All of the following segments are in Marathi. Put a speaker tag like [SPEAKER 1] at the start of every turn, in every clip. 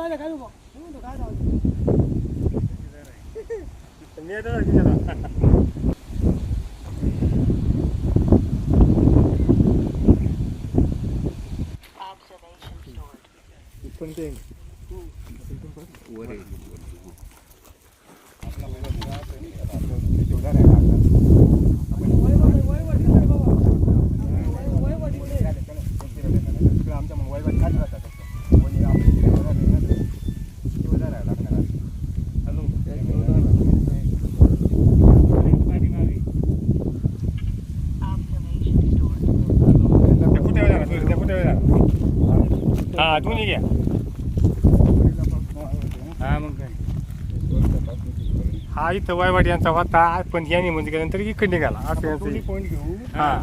[SPEAKER 1] राहिले काय बघ काय जाऊ
[SPEAKER 2] मी येतो ना पण ते वर आमच्या मोबाईल खाली राहतात हा तुम्ही घ्या हा मग काय हा इथं वायवाडी यांचा होता पण याने म्हणजे गेल्यानंतर इकडे निघाला असं पॉईंट घेऊ हा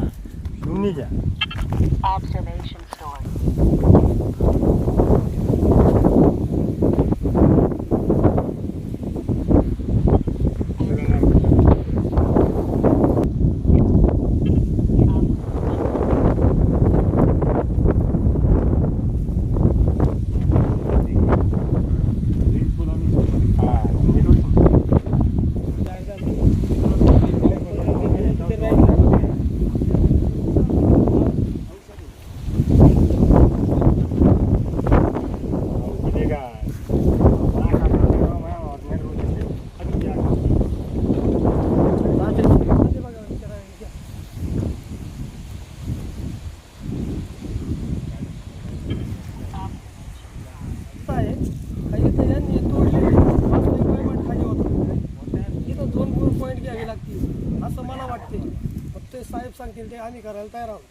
[SPEAKER 2] तुम्ही घ्या
[SPEAKER 3] Observation store.
[SPEAKER 1] असं मला वाटते फक्त साहेब सांगतील ते आम्ही करायला तयार आहोत.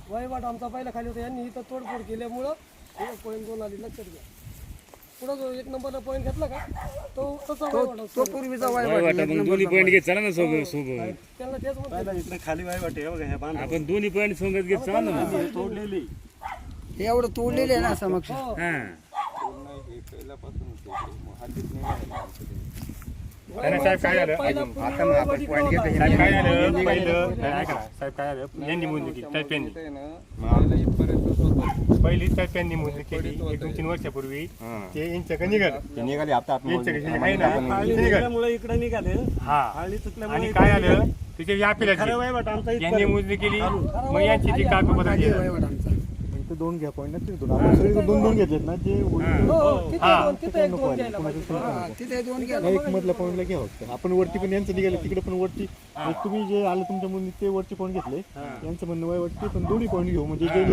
[SPEAKER 1] वहिवाट आमचा पहिला खाली होता यांनी इथं तोडफोड केल्यामुळं पॉईंट 2 आली लक्षात घ्या. पुढं जो 1 नंबरला पॉईंट घेतला का तो तसा तो पूर्वीचा वहिवाट
[SPEAKER 4] दोन्ही पॉईंट घेत चला ना सोबत
[SPEAKER 1] त्यांना तेच म्हणतो
[SPEAKER 2] खाली वहिवाट आहे बघा ह्या बांध
[SPEAKER 4] आपण दोन्ही पॉईंट सोबत घेत चला ना
[SPEAKER 2] तोडलेली
[SPEAKER 5] एवढं तोडलेले आहे ना समक्ष
[SPEAKER 2] साहेब काय झालं साहेब काय झालं पहिलं ऐका साहेब काय झालं यांनी मोजणी केली टायप्यांनी पहिली टायप्यांनी मोजणी केली 1-3 वर्षापूर्वी ते यांच्याकडे निघाले आता आहे ना इकडे निघाले हा आणि काय झालं तिथे व्यापीला यांनी मोजणी केली मग यांची ती कागदपत्र केली 2 घ्या पॉईंट आपण सगळे 2 घेतलेत ना जे एक मधल्या पॉईंटला घ्या आपण वरती पण यांचं निघालं तिकडे पण वरती तुम्ही जे आलं तुमच्या मुली ते वरती पॉईंट घेतले यांचं म्हणणं वाय वाटते पण दोन्ही पॉईंट घेऊ म्हणजे जे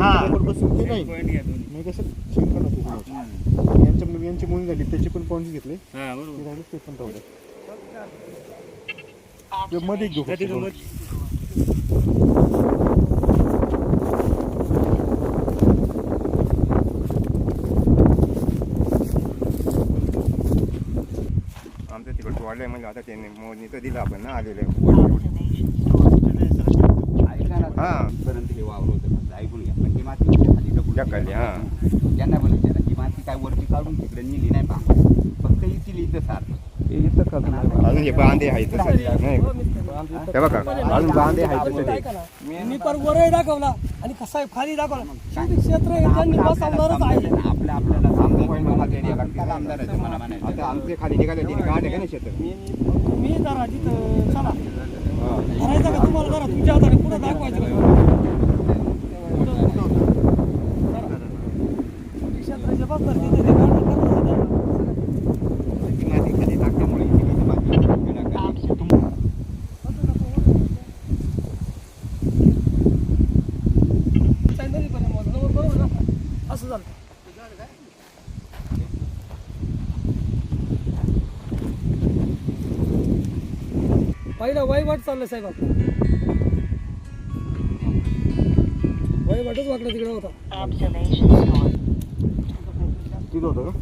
[SPEAKER 2] बसून ते नाही मी कसं शंका नको यांच्या यांची मुली झाली त्याचे पण पॉईंट घेतले ते पण ठेवले मध्ये घेऊ वाढलंय म्हणजे आता त्यांनी मोजणी तर दिलं आपण ना आलेलं हा
[SPEAKER 5] वावर होतं ऐकून घ्या पण ती माती खाली
[SPEAKER 2] ढकलली हा
[SPEAKER 5] त्यांना पण विचारा की माती काय वरती काढून तिकडे नेली नाही पा फक्त येतील इथं सारखं
[SPEAKER 2] अजून हे बांधे आहेत नाही हे बघा अजून बांधे आहेत
[SPEAKER 1] मी पर वरही दाखवला आणि कसा खाली दाखवला शेती क्षेत्र त्यांनी बसवणारच आहे
[SPEAKER 2] आता आमचे खाली निघाले तिने काढले का नाही शेत
[SPEAKER 1] मी जरा तिथं चला करायचं का तुम्हाला जरा तुमच्या हाताने पुढे दाखवायचं क्षेत्राचे बसणार तिथे ते काढणं असं झालं पहिला वहिवाट चाललं साहेब आपला वहिवाटच वाटलं तिकडे होता
[SPEAKER 2] तिथं होतं का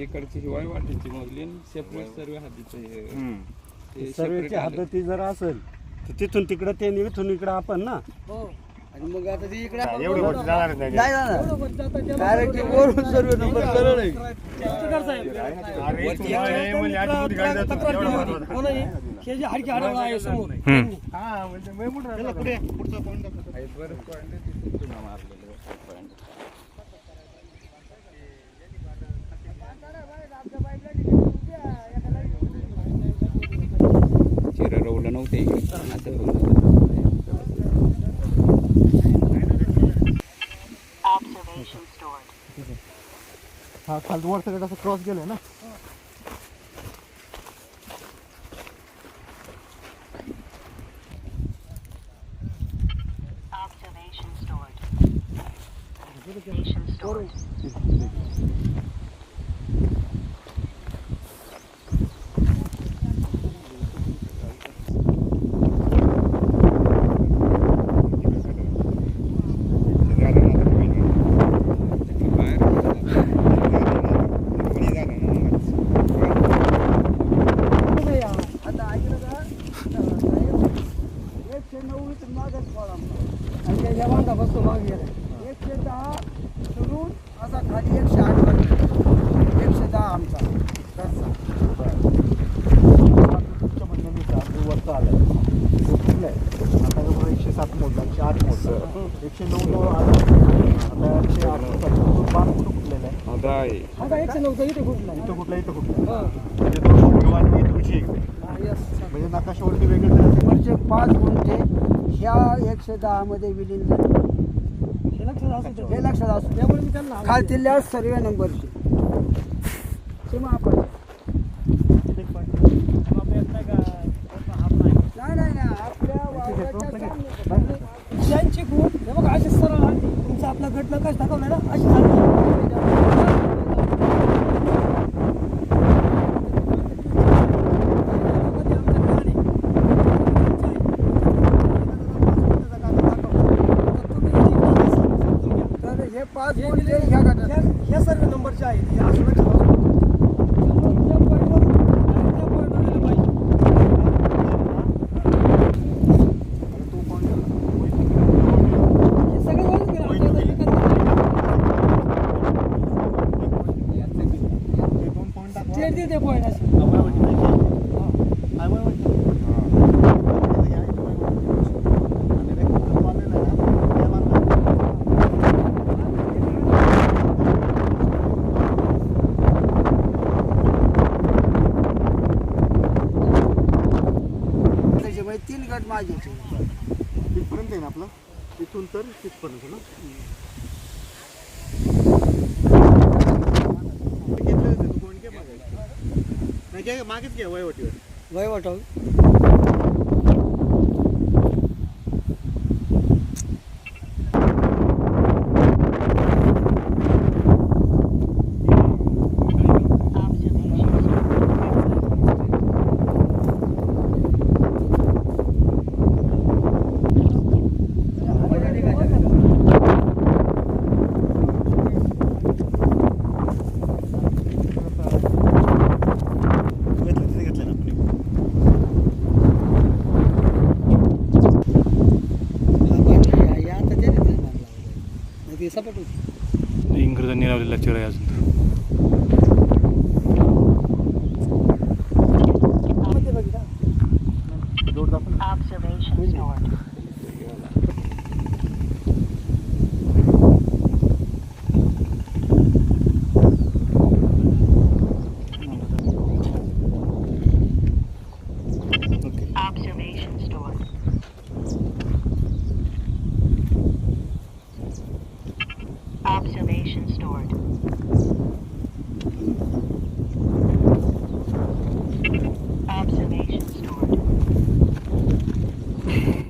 [SPEAKER 6] इकडची हिवाळी वाटेची मोजली आणि सेपरेट सर्व हद्दीचं हे
[SPEAKER 7] सर्वेची हद्द जर असेल तर तिथून तिकडं ते इथून इकडं आपण ना.
[SPEAKER 1] हो.
[SPEAKER 7] आणि मग आता ते इकडे
[SPEAKER 2] एवढी वरती जाणारच नाही.
[SPEAKER 1] एवढं वरती आता त्याला
[SPEAKER 7] डायरेक्ट वरून सर्वे नंबर सरळ आहे.
[SPEAKER 1] चित्रकार साहेब.
[SPEAKER 2] अरे तुम्हाला हे म्हणजे आज मोठी गाडी जातो.
[SPEAKER 1] तक्रार केली
[SPEAKER 2] एवढा
[SPEAKER 1] होती. हो नाही, हे जे हाडकी हडवलं आहे समोर
[SPEAKER 2] हा म्हणजे मी मोठं राहतो.
[SPEAKER 7] पुढचा पॉईंट
[SPEAKER 5] बरेच पॉईंट तिथून मारलेले पॉईंट. चिरं रवलं नव्हते इकडे आता
[SPEAKER 3] Observation stored.
[SPEAKER 7] हा खाली वर सगळं असं क्रॉस गेलं ना.
[SPEAKER 3] Observation stored. Observation stored.
[SPEAKER 7] आता ऐकलं का 109 मागच पडा
[SPEAKER 1] आणि त्या बांधा बसतो मागे गेला.
[SPEAKER 7] 110 सोडून असा खाली 108 वर 110 आमचा घरचा. तुमच्या म्हणण्यानुसार वरचा आलाय तो कुठला आहे आता 107 मोडला 108 मोडला 109 आता 108 बाण कुठलेला आहे
[SPEAKER 6] आता आहे
[SPEAKER 1] आता 109 इथे फुटला.
[SPEAKER 7] इथं कुठला इथं कुठला
[SPEAKER 1] हा.
[SPEAKER 7] म्हणजे दोन गुंठे आणि इथं उंची एक.
[SPEAKER 1] हा, yes.
[SPEAKER 7] म्हणजे नकाशावरती वेगळे वरचे 5 गुंठे ह्या 110 मध्ये विलीन झाले.
[SPEAKER 1] हे लक्षात असू दे.
[SPEAKER 7] हे लक्षात असू
[SPEAKER 1] त्यामुळे मी त्यांना
[SPEAKER 7] खालच्या सर्वे नंबरची सीमा आपण नाही आपल्या वावराच्या सामने.
[SPEAKER 1] ज्यांची खूप हे बघा अशी सरळ आली तुमचा आपला गट नकाश दाखवला ना अशी झाली.
[SPEAKER 7] तर हे 5 गुंठे ह्या गटात
[SPEAKER 1] ह्या सर्व नंबरचे आहेत हे असं लक्षात असू दे. त्यामुळे त्या पॉईंटवर आणि त्या पॉईंटवर गेलं पाहिजे. हे सगळं वळून गेलं. आपल्याला हे करता येईल. ते पॉईंट असे
[SPEAKER 7] त्याच्यामुळे 3 गट माझे तिथपर्यंत आहे ना आपलं तिथून तर तिथपर्यंत ना. मागेच घ्या वयवटीवर
[SPEAKER 1] वयवट सपाट होती.
[SPEAKER 2] इंग्रजांनी लावलेला चिरा आहे अजून.
[SPEAKER 3] Observation stored.